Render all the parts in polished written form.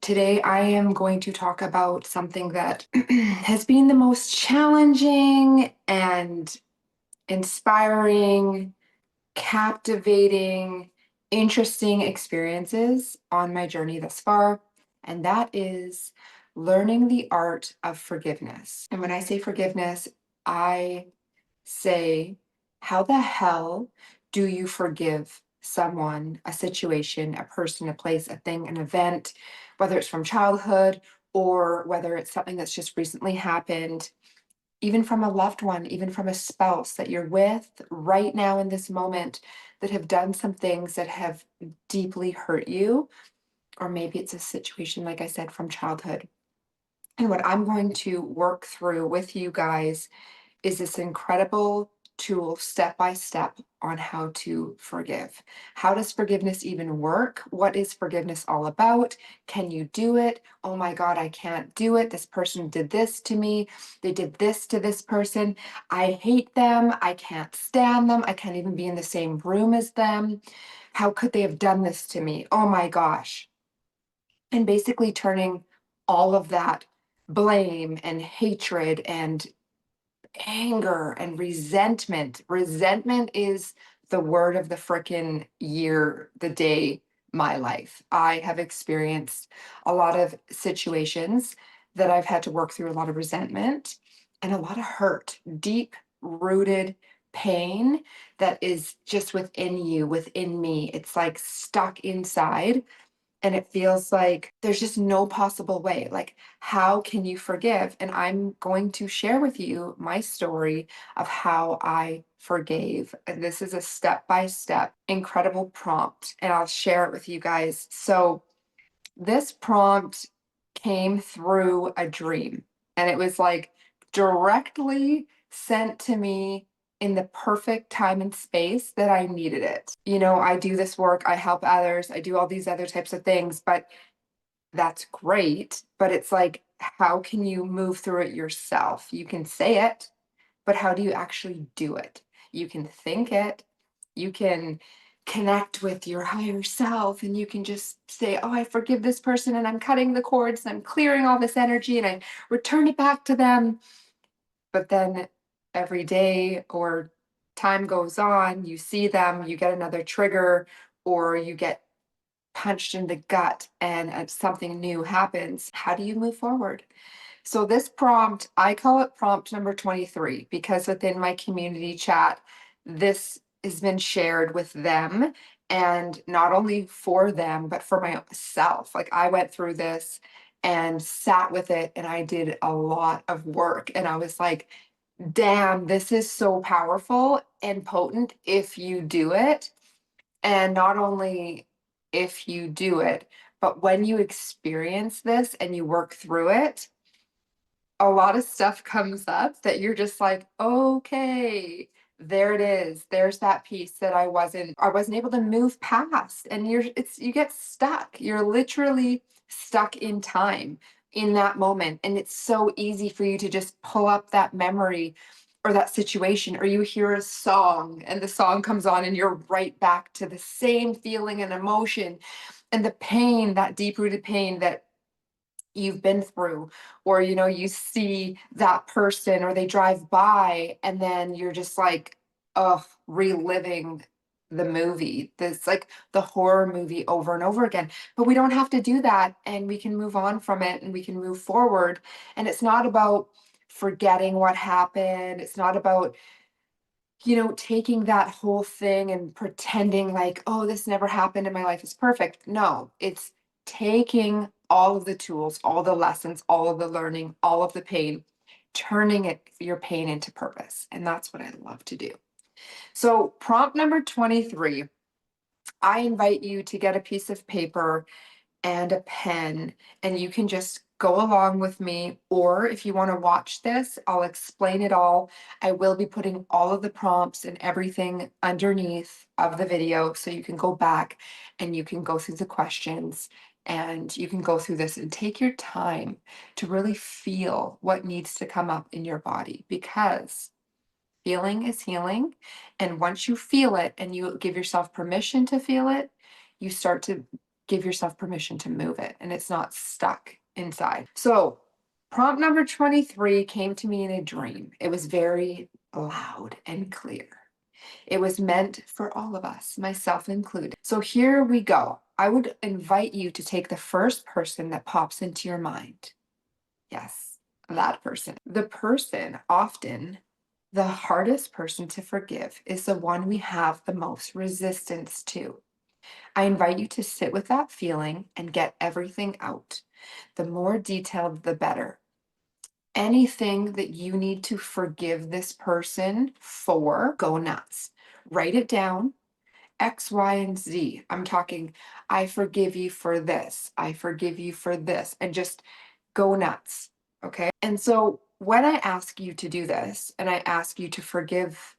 Today, I am going to talk about something that has been the most challenging and inspiring, captivating, interesting experiences on my journey thus far, and that is learning the art of forgiveness. And when I say forgiveness, I say, how the hell do you forgive someone, a situation, a person, a place, a thing, an event, whether it's from childhood or whether it's something that's just recently happened, even from a loved one, even from a spouse that you're with right now in this moment that have done some things that have deeply hurt you, or maybe it's a situation, like I said, from childhood. And what I'm going to work through with you guys is this incredible tool step by step on how to forgive. How does forgiveness even work? What is forgiveness all about? Can you do it? Oh my God, I can't do it. This person did this to me. They did this to this person. I hate them. I can't stand them. I can't even be in the same room as them. How could they have done this to me? Oh my gosh. And basically turning all of that blame and hatred and anger and resentment. Resentment is the word of the frickin' year, the day, my life. I have experienced a lot of situations that I've had to work through a lot of resentment and a lot of hurt, deep rooted pain that is just within you, within me. It's like stuck inside and it feels like there's just no possible way. Like, how can you forgive? And I'm going to share with you my story of how I forgave. And this is a step by step, incredible prompt, and I'll share it with you guys. So, this prompt came through a dream, and it was like directly sent to me in the perfect time and space that I needed it. I do this work, I help others, I do all these other types of things, but that's great. But it's like, how can you move through it yourself? You can say it, but how do you actually do it? You can think it, you can connect with your higher self, and you can just say, oh, I forgive this person, and I'm cutting the cords, and I'm clearing all this energy, and I return it back to them. But then every day or time goes on, you see them, you get another trigger, or you get punched in the gut and something new happens. How do you move forward? So this prompt, I call it prompt number 23 because within my community chat, this has been shared with them, and not only for them, but for myself. Like, I went through this and sat with it, and I did a lot of work, and I was like, damn, this is so powerful and potent if you do it. And not only if you do it, but when you experience this and you work through it, a lot of stuff comes up that you're just like, okay, there it is. There's that piece that I wasn't able to move past. And you get stuck. You're literally stuck in time in that moment. And it's so easy for you to just pull up that memory or that situation, or you hear a song and the song comes on and you're right back to the same feeling and emotion and the pain, that deep rooted pain that you've been through. Or you see that person or they drive by and then you're just like, oh, reliving the movie, this like the horror movie over and over again. But we don't have to do that, and we can move on from it and we can move forward. And it's not about forgetting what happened. It's not about taking that whole thing and pretending like, oh, this never happened and my life is perfect. No, it's taking all of the tools, all the lessons, all of the learning, all of the pain, turning your pain into purpose. And that's what I love to do. So, prompt number 23, I invite you to get a piece of paper and a pen, and you can just go along with me. Or if you want to watch this, I'll explain it all. I will be putting all of the prompts and everything underneath of the video so you can go back and you can go through the questions and you can go through this and take your time to really feel what needs to come up in your body, because feeling is healing. And once you feel it and you give yourself permission to feel it, you start to give yourself permission to move it and it's not stuck inside. So prompt number 23 came to me in a dream. It was very loud and clear. It was meant for all of us, myself included. So here we go. I would invite you to take the first person that pops into your mind. Yes, that person. The person, often the hardest person to forgive, is the one we have the most resistance to. I invite you to sit with that feeling and get everything out. The more detailed, the better. Anything that you need to forgive this person for, go nuts. Write it down. X, Y, and Z. I'm talking, I forgive you for this. I forgive you for this. And just go nuts. Okay. And so when I ask you to do this and I ask you to forgive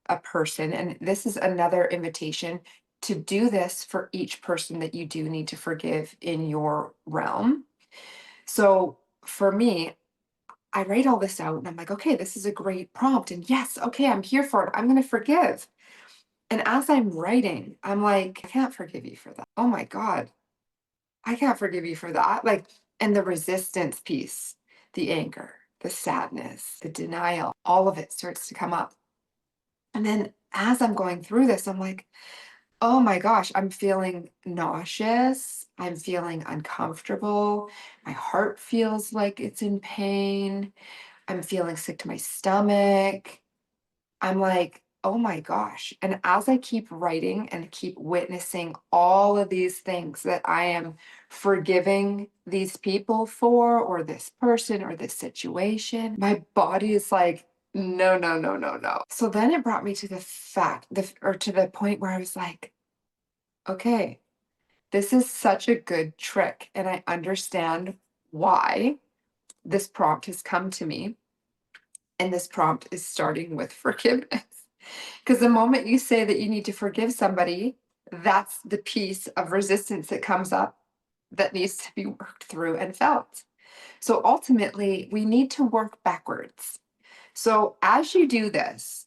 a person, and this is another invitation to do this for each person that you do need to forgive in your realm. So for me, I write all this out and I'm like, okay, this is a great prompt. And yes, okay, I'm here for it. I'm going to forgive. And as I'm writing, I'm like, I can't forgive you for that. Oh my God, I can't forgive you for that. Like, and the resistance piece, the anger, the sadness, the denial, all of it starts to come up. And then as I'm going through this, I'm like, oh my gosh, I'm feeling nauseous. I'm feeling uncomfortable. My heart feels like it's in pain. I'm feeling sick to my stomach. I'm like, oh my gosh. And as I keep writing and keep witnessing all of these things that I am forgiving these people for, or this person, or this situation, my body is like, no, no, no, no, no. So then it brought me to the fact, or to the point where I was like, okay, this is such a good trick. And I understand why this prompt has come to me. And this prompt is starting with forgiveness. Because the moment you say that you need to forgive somebody, that's the piece of resistance that comes up that needs to be worked through and felt. So ultimately, we need to work backwards. So as you do this,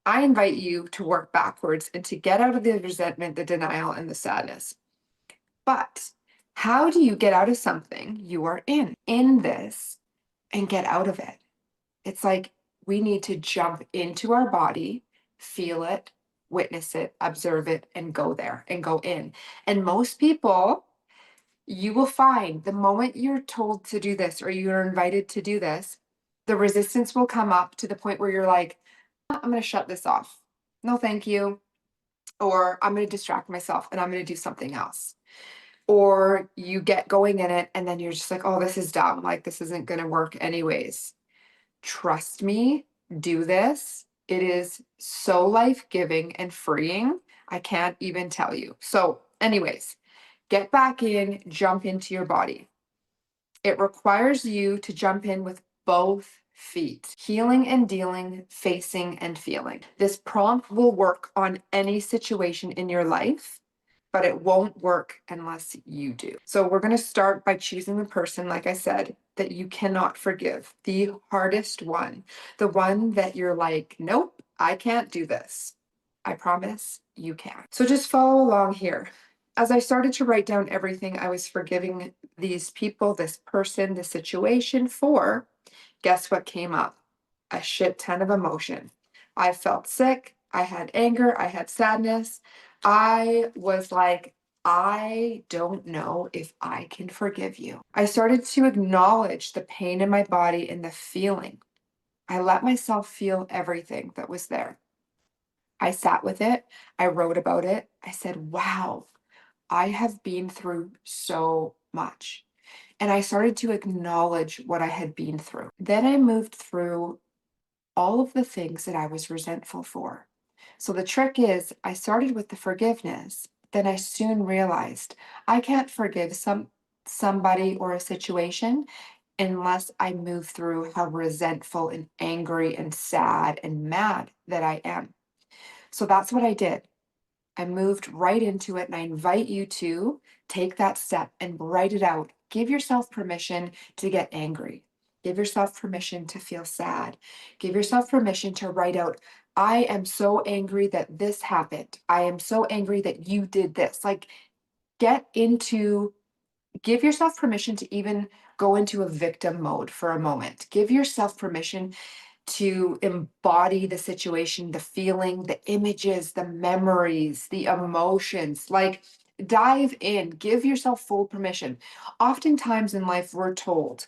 I invite you to work backwards and to get out of the resentment, the denial, and the sadness. But how do you get out of something you are in this and get out of it? It's like we need to jump into our body, feel it, witness it, observe it, and go there and go in. And most people, you will find the moment you're told to do this or you're invited to do this, the resistance will come up to the point where you're like, I'm going to shut this off. No, thank you. Or I'm going to distract myself and I'm going to do something else. Or you get going in it and then you're just like, oh, this is dumb. Like, this isn't going to work anyways. Trust me, do this. It is so life-giving and freeing. I can't even tell you. So, anyways, get back in, jump into your body. It requires you to jump in with both feet, healing and dealing, facing and feeling. This prompt will work on any situation in your life, but it won't work unless you do. So we're going to start by choosing the person, like I said, that you cannot forgive, the hardest one, the one that you're like, nope, I can't do this. I promise you can. So just follow along here. As I started to write down everything I was forgiving these people, this person, the situation for, guess what came up? A shit ton of emotion. I felt sick. I had anger. I had sadness. I was like, I don't know if I can forgive you. I started to acknowledge the pain in my body and the feeling. I let myself feel everything that was there. I sat with it. I wrote about it. I said, wow, I have been through so much. And I started to acknowledge what I had been through. Then I moved through all of the things that I was resentful for. So the trick is, I started with the forgiveness, then I soon realized I can't forgive somebody or a situation unless I move through how resentful and angry and sad and mad that I am. So that's what I did. I moved right into it, and I invite you to take that step and write it out. Give yourself permission to get angry. Give yourself permission to feel sad. Give yourself permission to write out, I am so angry that this happened. I am so angry that you did this. Like, give yourself permission to even go into a victim mode for a moment. Give yourself permission to embody the situation, the feeling, the images, the memories, the emotions. Like, dive in, give yourself full permission. Oftentimes in life, we're told,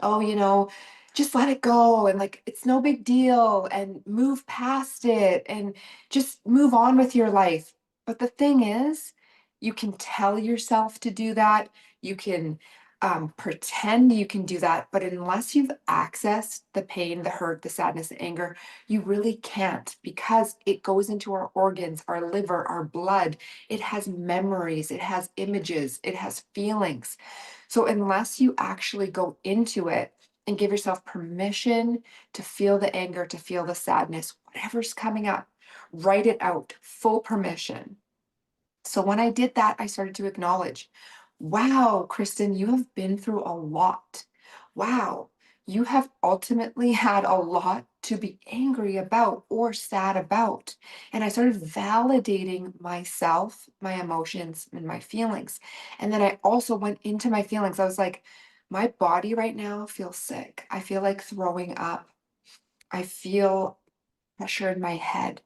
oh, just let it go and like it's no big deal and move past it and just move on with your life. But the thing is, you can tell yourself to do that. You can pretend you can do that. But unless you've accessed the pain, the hurt, the sadness, the anger, you really can't because it goes into our organs, our liver, our blood. It has memories, it has images, it has feelings. So unless you actually go into it, and give yourself permission to feel the anger, to feel the sadness, whatever's coming up. Write it out, full permission. So when I did that, I started to acknowledge, wow, Kristen, you have been through a lot. Wow, you have ultimately had a lot to be angry about or sad about. And I started validating myself, my emotions, and my feelings. And then I also went into my feelings. I was like, my body right now feels sick. I feel like throwing up. I feel pressure in my head.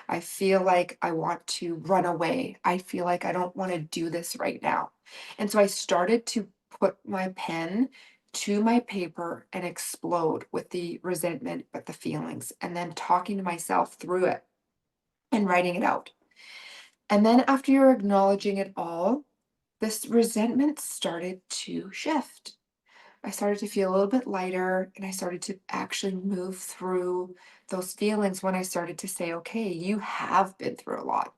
I feel like I want to run away. I feel like I don't want to do this right now. And so I started to put my pen to my paper and explode with the resentment, but the feelings, and then talking to myself through it and writing it out. And then after you're acknowledging it all, this resentment started to shift. I started to feel a little bit lighter and I started to actually move through those feelings when I started to say, okay, you have been through a lot.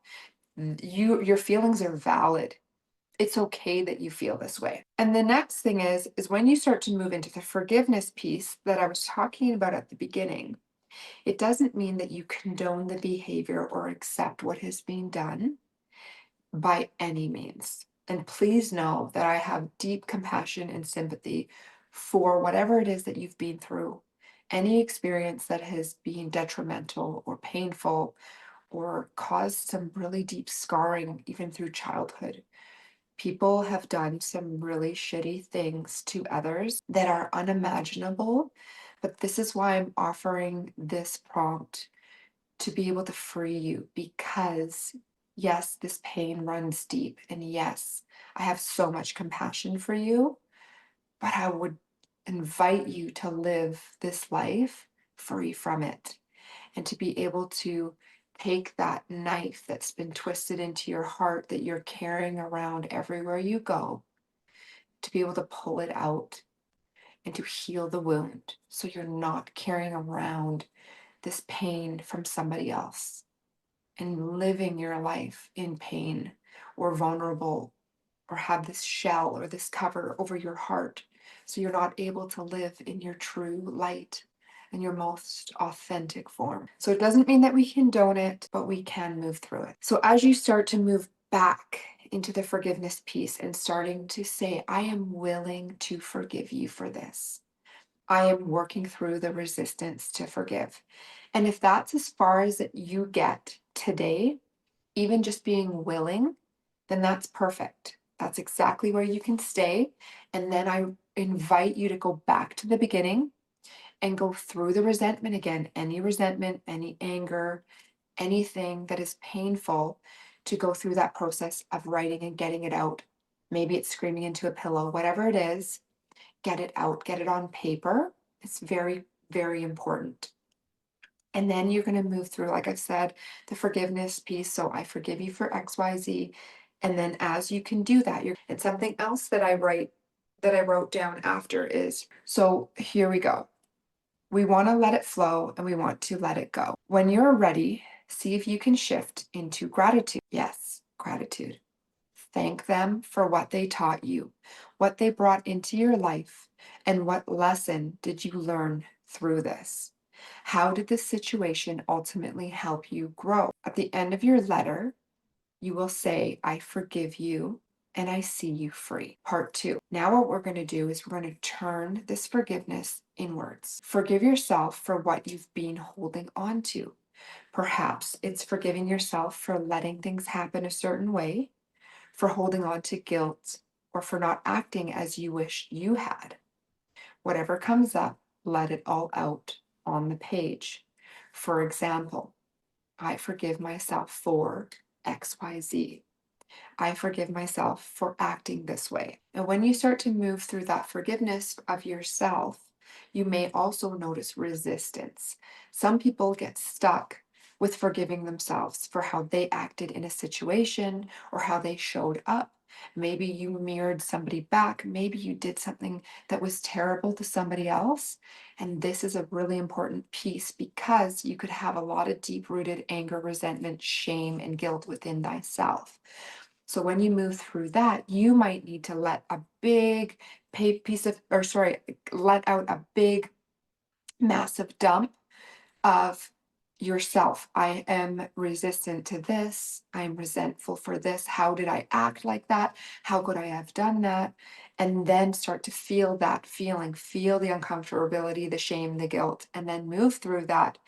Your feelings are valid. It's okay that you feel this way. And the next thing is when you start to move into the forgiveness piece that I was talking about at the beginning, it doesn't mean that you condone the behavior or accept what has been done by any means. And please know that I have deep compassion and sympathy for whatever it is that you've been through. Any experience that has been detrimental or painful or caused some really deep scarring, even through childhood. People have done some really shitty things to others that are unimaginable. But this is why I'm offering this prompt to be able to free you because, yes, this pain runs deep. And yes, I have so much compassion for you, but I would invite you to live this life free from it and to be able to take that knife that's been twisted into your heart that you're carrying around everywhere you go, to be able to pull it out and to heal the wound so you're not carrying around this pain from somebody else and living your life in pain or vulnerable or have this shell or this cover over your heart so you're not able to live in your true light and your most authentic form. So it doesn't mean that we condone it, but we can move through it. So as you start to move back into the forgiveness piece and starting to say, I am willing to forgive you for this. I am working through the resistance to forgive. And if that's as far as you get today, even just being willing, then that's perfect. That's exactly where you can stay. And then I invite you to go back to the beginning and go through the resentment again, any resentment, any anger, anything that is painful, to go through that process of writing and getting it out. Maybe it's screaming into a pillow, whatever it is, get it out, get it on paper. It's very, very important. And then you're going to move through, like I've said, the forgiveness piece. So I forgive you for XYZ. And then as you can do that, and something else that I wrote down after is, so here we go. We want to let it flow and we want to let it go. When you're ready, see if you can shift into gratitude. Yes, gratitude. Thank them for what they taught you, what they brought into your life, and what lesson did you learn through this? How did this situation ultimately help you grow? At the end of your letter, you will say, I forgive you and I see you free. Part 2. Now what we're going to do is we're going to turn this forgiveness inwards. Forgive yourself for what you've been holding on to. Perhaps it's forgiving yourself for letting things happen a certain way. for holding on to guilt, or for not acting as you wish you had. Whatever comes up, let it all out on the page. For example, I forgive myself for XYZ. I forgive myself for acting this way. And when you start to move through that forgiveness of yourself, you may also notice resistance. Some people get stuck with forgiving themselves for how they acted in a situation or how they showed up. Maybe you mirrored somebody back. Maybe you did something that was terrible to somebody else. And this is a really important piece because you could have a lot of deep rooted anger, resentment, shame, and guilt within thyself. So when you move through that, you might need to let a big piece of, or sorry, let out a big, massive dump of yourself. I am resistant to this. I'm resentful for this. How did I act like that? How could I have done that? And then start to feel that feeling, feel the uncomfortability, the shame, the guilt, and then move through that.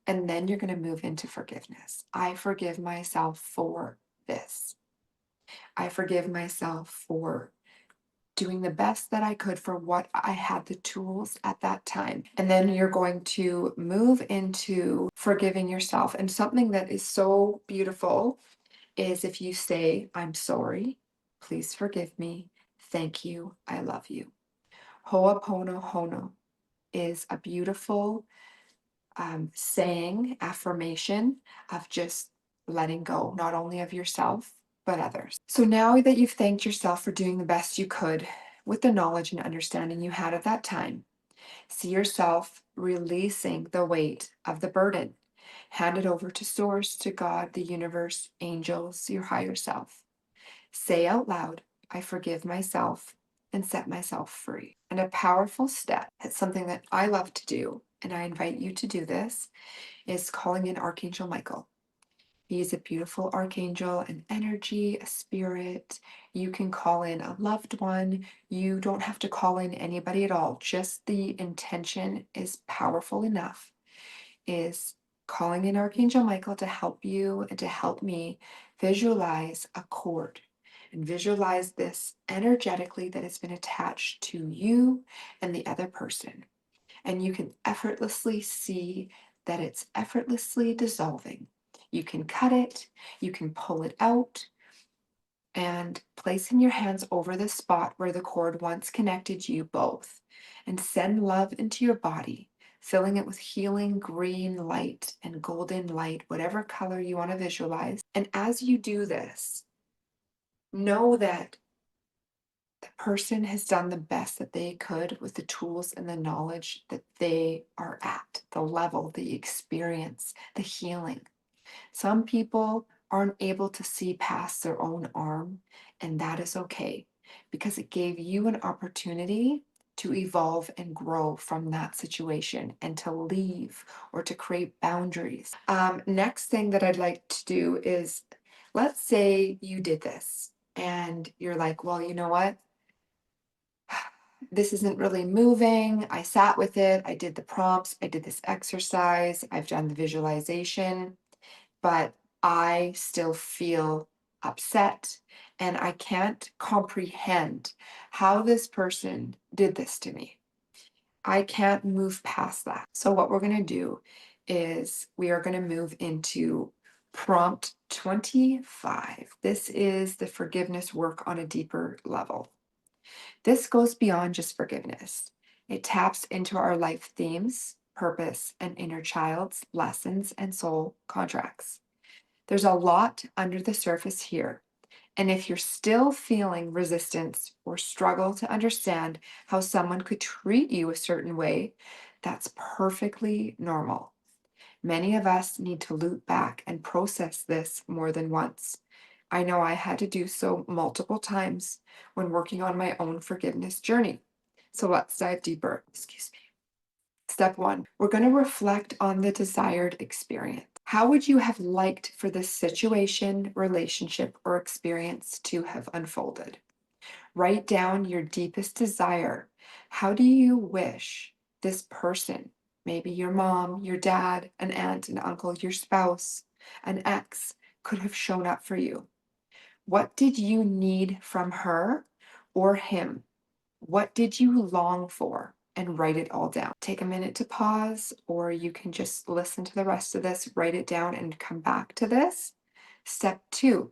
And then you're going to move into forgiveness. I forgive myself for this. I forgive myself for doing the best that I could for what I had the tools at that time. And then you're going to move into forgiving yourself. And something that is so beautiful is if you say, I'm sorry, please forgive me, thank you, I love you. Ho'oponopono is a beautiful saying, affirmation of just letting go, not only of yourself, but others. So now that you've thanked yourself for doing the best you could with the knowledge and understanding you had at that time, see yourself releasing the weight of the burden. Hand it over to Source, to God, the universe, angels, your higher self. Say out loud, I forgive myself and set myself free. And a powerful step, it's something that I love to do, and I invite you to do this, is calling in Archangel Michael. He is a beautiful archangel, an energy, a spirit. You can call in a loved one. You don't have to call in anybody at all. Just the intention is powerful enough, is calling in Archangel Michael to help you and to help me visualize a cord and visualize this energetically that has been attached to you and the other person. And you can effortlessly see that it's effortlessly dissolving. You can cut it, you can pull it out, and placing your hands over the spot where the cord once connected you both, and send love into your body, filling it with healing green light and golden light, whatever color you want to visualize. And as you do this, know that the person has done the best that they could with the tools and the knowledge that they are at, the level, the experience, the healing. Some people aren't able to see past their own arm, and that is okay because it gave you an opportunity to evolve and grow from that situation and to leave or to create boundaries. Next thing that I'd like to do is, let's say you did this and you're like, well, you know what? This isn't really moving. I sat with it. I did the prompts. I did this exercise. I've done the visualization, but I still feel upset and I can't comprehend how this person did this to me. I can't move past that. So, what we're going to do is we are going to move into prompt 25. This is the forgiveness work on a deeper level. This goes beyond just forgiveness. It taps into our life themes, purpose, and inner child's lessons and soul contracts. There's a lot under the surface here. And if you're still feeling resistance or struggle to understand how someone could treat you a certain way, that's perfectly normal. Many of us need to loop back and process this more than once. I know I had to do so multiple times when working on my own forgiveness journey. So let's dive deeper. Excuse me. Step one, we're going to reflect on the desired experience. How would you have liked for this situation, relationship, or experience to have unfolded? Write down your deepest desire. How do you wish this person, maybe your mom, your dad, an aunt, an uncle, your spouse, an ex, could have shown up for you? What did you need from her or him? What did you long for? And write it all down. Take a minute to pause, or you can just listen to the rest of this, write it down, and come back to this. Step 2,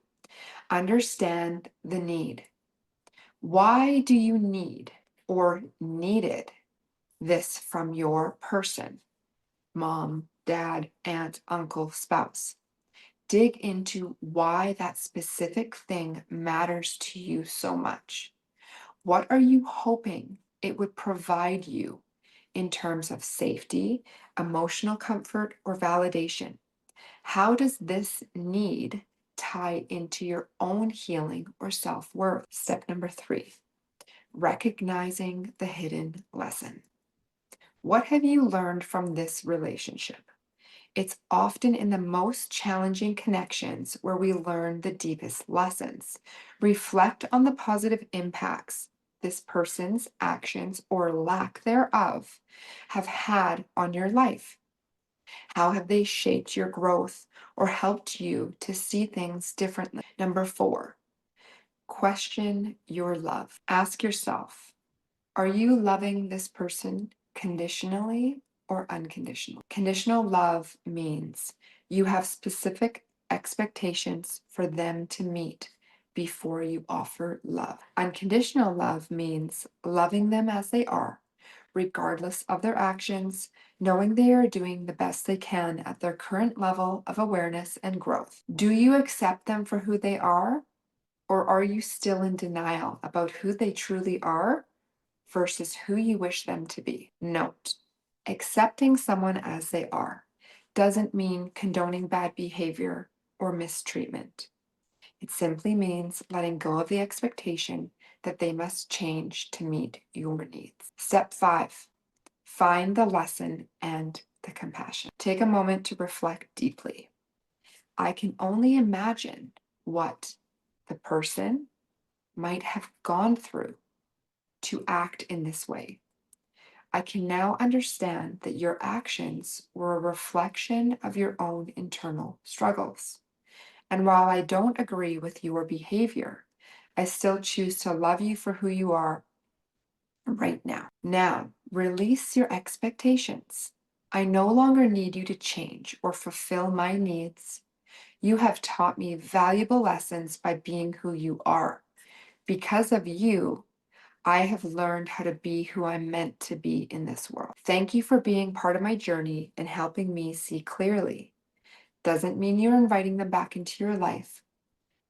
understand the need. Why do you need or needed this from your person? Mom, dad, aunt, uncle, spouse. Dig into why that specific thing matters to you so much. What are you hoping it would provide you in terms of safety, emotional comfort, or validation? How does this need tie into your own healing or self-worth? Step number 3, recognizing the hidden lesson. What have you learned from this relationship? It's often in the most challenging connections where we learn the deepest lessons. Reflect on the positive impacts this person's actions or lack thereof have had on your life. How have they shaped your growth or helped you to see things differently? Number 4, question your love. Ask yourself, are you loving this person conditionally or unconditionally? Conditional love means you have specific expectations for them to meet before you offer love. Unconditional love means loving them as they are, regardless of their actions, knowing they are doing the best they can at their current level of awareness and growth. Do you accept them for who they are, or are you still in denial about who they truly are versus who you wish them to be? Note, accepting someone as they are doesn't mean condoning bad behavior or mistreatment. It simply means letting go of the expectation that they must change to meet your needs. Step 5, find the lesson and the compassion. Take a moment to reflect deeply. I can only imagine what the person might have gone through to act in this way. I can now understand that your actions were a reflection of your own internal struggles. And while I don't agree with your behavior, I still choose to love you for who you are right now. Now, release your expectations. I no longer need you to change or fulfill my needs. You have taught me valuable lessons by being who you are. Because of you, I have learned how to be who I'm meant to be in this world. Thank you for being part of my journey and helping me see clearly. Doesn't mean you're inviting them back into your life.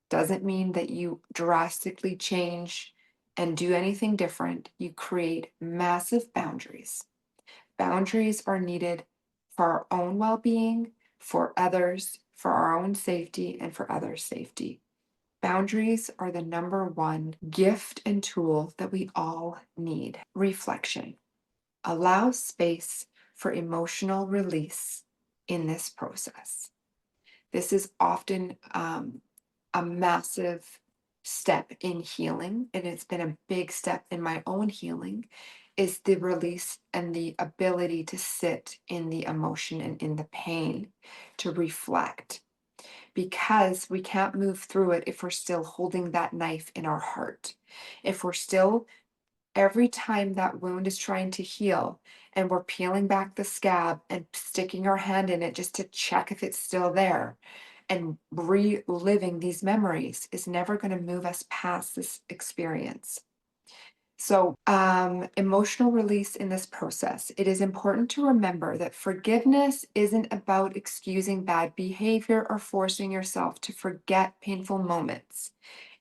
Doesn't mean that you drastically change and do anything different. You create massive boundaries. Boundaries are needed for our own well-being, for others, for our own safety, and for others' safety. Boundaries are the number one gift and tool that we all need. Reflection. Allow space for emotional release in this process. This is often a massive step in healing, and it's been a big step in my own healing, is the release and the ability to sit in the emotion and in the pain, to reflect, because we can't move through it if we're still holding that knife in our heart. If we're still, every time that wound is trying to heal and we're peeling back the scab and sticking our hand in it just to check if it's still there and reliving these memories is never going to move us past this experience. So, emotional release in this process. It is important to remember that forgiveness isn't about excusing bad behavior or forcing yourself to forget painful moments.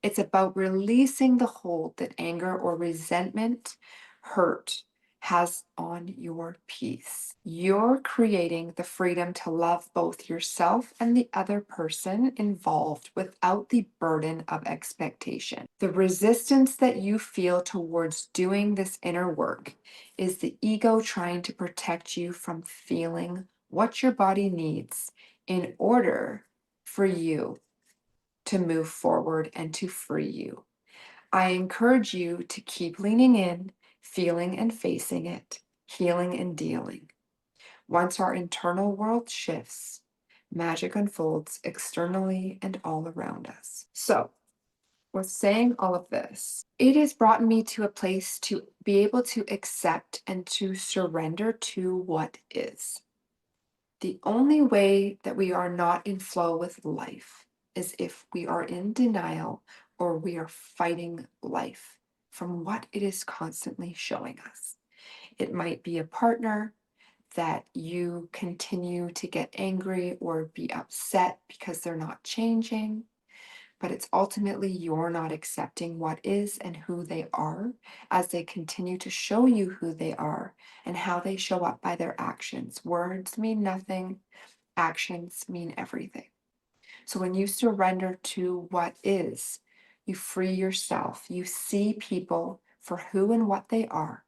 It's about releasing the hold that anger or resentment, hurt, has on your peace. You're creating the freedom to love both yourself and the other person involved without the burden of expectation. The resistance that you feel towards doing this inner work is the ego trying to protect you from feeling what your body needs in order for you to move forward and to free you. I encourage you to keep leaning in, feeling and facing it, healing and dealing. Once our internal world shifts, magic unfolds externally and all around us. So, with saying all of this, it has brought me to a place to be able to accept and to surrender to what is. The only way that we are not in flow with life is if we are in denial or we are fighting life from what it is constantly showing us. It might be a partner that you continue to get angry or be upset because they're not changing, but it's ultimately you're not accepting what is and who they are as they continue to show you who they are and how they show up by their actions. Words mean nothing, actions mean everything. So when you surrender to what is, you free yourself. You see people for who and what they are.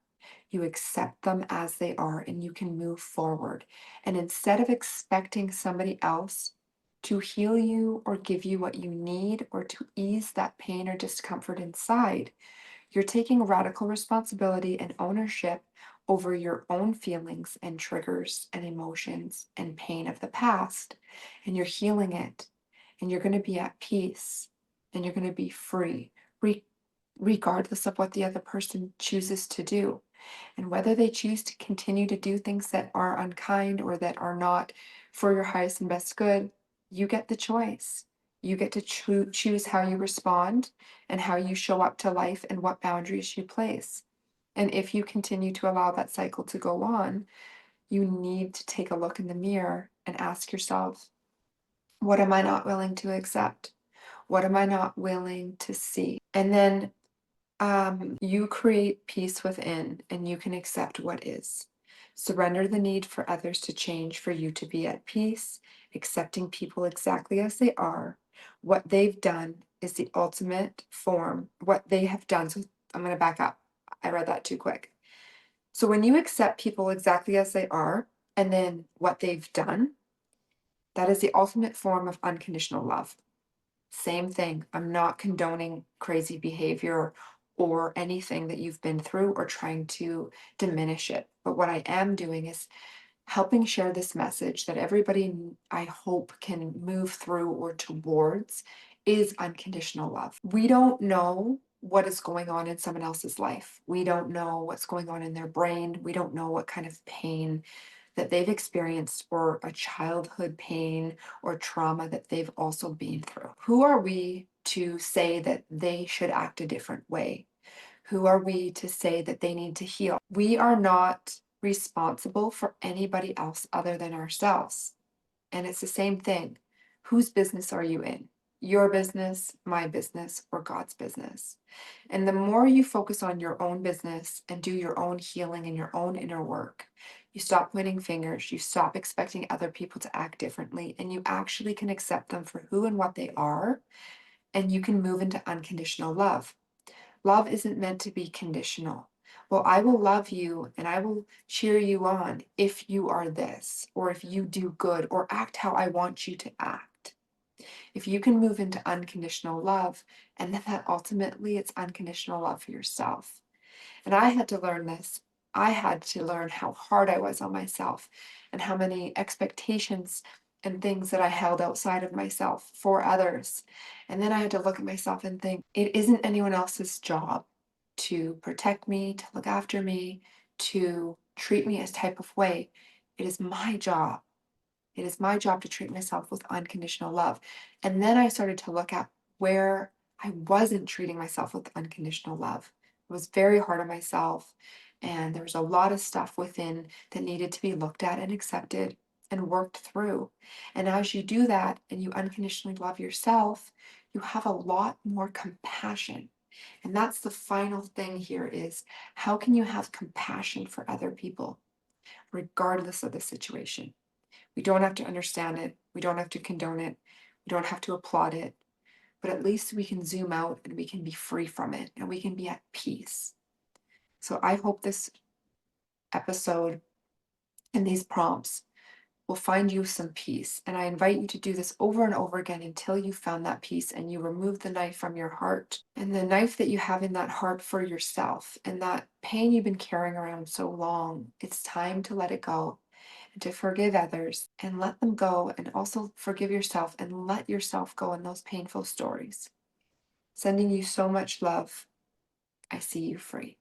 You accept them as they are, and you can move forward. And instead of expecting somebody else to heal you or give you what you need or to ease that pain or discomfort inside, you're taking radical responsibility and ownership over your own feelings and triggers and emotions and pain of the past. And you're healing it. And you're going to be at peace. And you're going to be free, regardless of what the other person chooses to do. And whether they choose to continue to do things that are unkind or that are not for your highest and best good, you get the choice. You get to choose how you respond and how you show up to life and what boundaries you place. And if you continue to allow that cycle to go on, you need to take a look in the mirror and ask yourself, what am I not willing to accept? What am I not willing to see? And then you create peace within and you can accept what is. Surrender the need for others to change for you to be at peace, accepting people exactly as they are. What they've done is the ultimate form, what they have done. So I'm going to back up. I read that too quick. So when you accept people exactly as they are, and then what they've done, that is the ultimate form of unconditional love. Same thing. I'm not condoning crazy behavior or anything that you've been through or trying to diminish it. But what I am doing is helping share this message that everybody, I hope, can move through or towards is unconditional love. We don't know what is going on in someone else's life. We don't know what's going on in their brain. We don't know what kind of pain that they've experienced or a childhood pain or trauma that they've also been through. Who are we to say that they should act a different way? Who are we to say that they need to heal? We are not responsible for anybody else other than ourselves. And it's the same thing. Whose business are you in? Your business, my business, or God's business? And the more you focus on your own business and do your own healing and your own inner work, you stop pointing fingers, you stop expecting other people to act differently, and you actually can accept them for who and what they are, and you can move into unconditional love. Love isn't meant to be conditional. Well, I will love you and I will cheer you on if you are this, or if you do good, or act how I want you to act. If you can move into unconditional love, and then that ultimately it's unconditional love for yourself. And I had to learn this. I had to learn how hard I was on myself and how many expectations and things that I held outside of myself for others. And then I had to look at myself and think, it isn't anyone else's job to protect me, to look after me, to treat me as type of way. It is my job. It is my job to treat myself with unconditional love. And then I started to look at where I wasn't treating myself with unconditional love. I was very hard on myself, and there was a lot of stuff within that needed to be looked at and accepted and worked through. And as you do that and you unconditionally love yourself, you have a lot more compassion. And that's the final thing here is how can you have compassion for other people, regardless of the situation? We don't have to understand it. We don't have to condone it. We don't have to applaud it. But at least we can zoom out and we can be free from it and we can be at peace. So I hope this episode and these prompts will find you some peace. And I invite you to do this over and over again until you found that peace and you remove the knife from your heart and the knife that you have in that heart for yourself and that pain you've been carrying around so long. It's time to let it go, to forgive others and let them go, and also forgive yourself and let yourself go in those painful stories. Sending you so much love. I see you free.